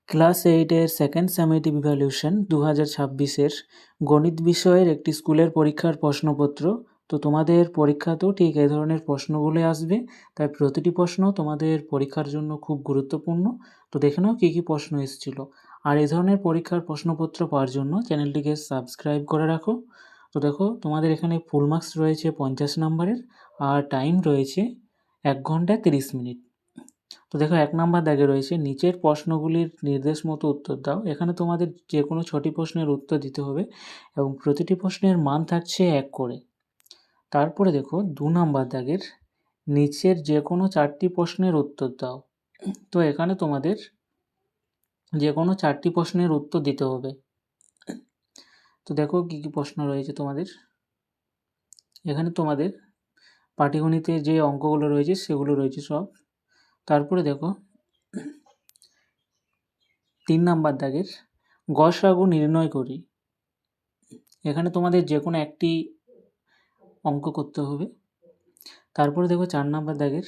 Class 8-এর second summative evaluation 2026-এর গণিত বিষয়ের একটি স্কুলের পরীক্ষার প্রশ্নপত্র। তো তোমাদের পরীক্ষাতেও ঠিক এই ধরনের প্রশ্নগুলো আসবে, তাই প্রতিটি প্রশ্ন তোমাদের পরীক্ষার জন্য খুব গুরুত্বপূর্ণ। তো দেখে নাও কী কী প্রশ্ন এসেছিল। আর এই ধরনের পরীক্ষার প্রশ্নপত্র পাওয়ার জন্য চ্যানেলটিকে সাবস্ক্রাইব করে রাখো। তো দেখো, তোমাদের এখানে ফুল মার্কস রয়েছে 50 নম্বরের, আর টাইম রয়েছে 1 ঘন্টা 30 মিনিট। তো দেখো, 1 নাম্বার দাগে রয়েছে নিচের প্রশ্নগুলির নির্দেশ মতো উত্তর দাও। এখানে তোমাদের যে কোনো 6টি প্রশ্নের উত্তর দিতে হবে এবং প্রতিটি প্রশ্নের মান থাকছে 1 করে। তারপরে দেখো 2 নাম্বার দাগের নিচের যে কোনো 4টি প্রশ্নের উত্তর দাও। তো এখানে তোমাদের যে কোনো 4টি প্রশ্নের উত্তর দিতে হবে। তো দেখো কী কী প্রশ্ন রয়েছে তোমাদের। এখানে তোমাদের পাটিগণিতে যে অঙ্কগুলো রয়েছে সেগুলো রয়েছে সব। তারপরে দেখো 3 নাম্বার দাগের গসাগু নির্ণয় করি। এখানে তোমাদের যে কোনো একটি অঙ্ক করতে হবে। তারপরে দেখো 4 নাম্বার দাগের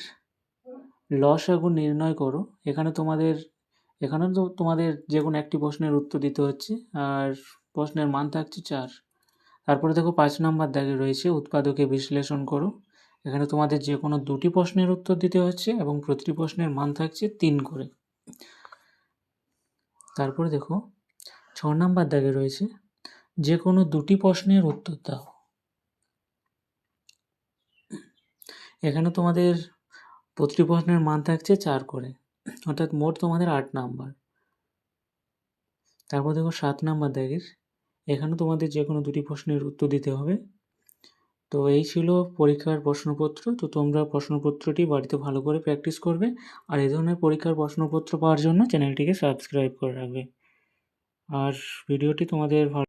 লসাগু নির্ণয় করো। এখানেও তো তোমাদের যে কোনো একটি প্রশ্নের উত্তর দিতে হচ্ছে, আর প্রশ্নের মান থাকছে 4। তারপরে দেখো 5 নাম্বার দাগে রয়েছে উৎপাদকে বিশ্লেষণ করো। এখানে তোমাদের যে কোনো 2টি প্রশ্নের উত্তর দিতে হচ্ছে এবং প্রতিটি প্রশ্নের মান থাকছে 3 করে। তারপরে দেখো 6 নাম্বার দাগে রয়েছে যে কোনো 2টি প্রশ্নের উত্তর দাও। এখানে তোমাদের প্রতিটি প্রশ্নের মান থাকছে 4 করে, অর্থাৎ মোট তোমাদের 8 নাম্বার। তারপর দেখো 7 নাম্বার দাগের এখানে তোমাদের যে কোনো 2টি প্রশ্নের উত্তর দিতে হবে। তো এই ছিল পরীক্ষার প্রশ্নপত্র। তো তোমরা প্রশ্নপত্রটি বাড়িতে ভালো করে প্র্যাকটিস করবে, আর এই ধরনের পরীক্ষার প্রশ্নপত্র পাওয়ার জন্য চ্যানেলটিকে সাবস্ক্রাইব করে রাখবে। আর ভিডিওটি তোমাদের ভালো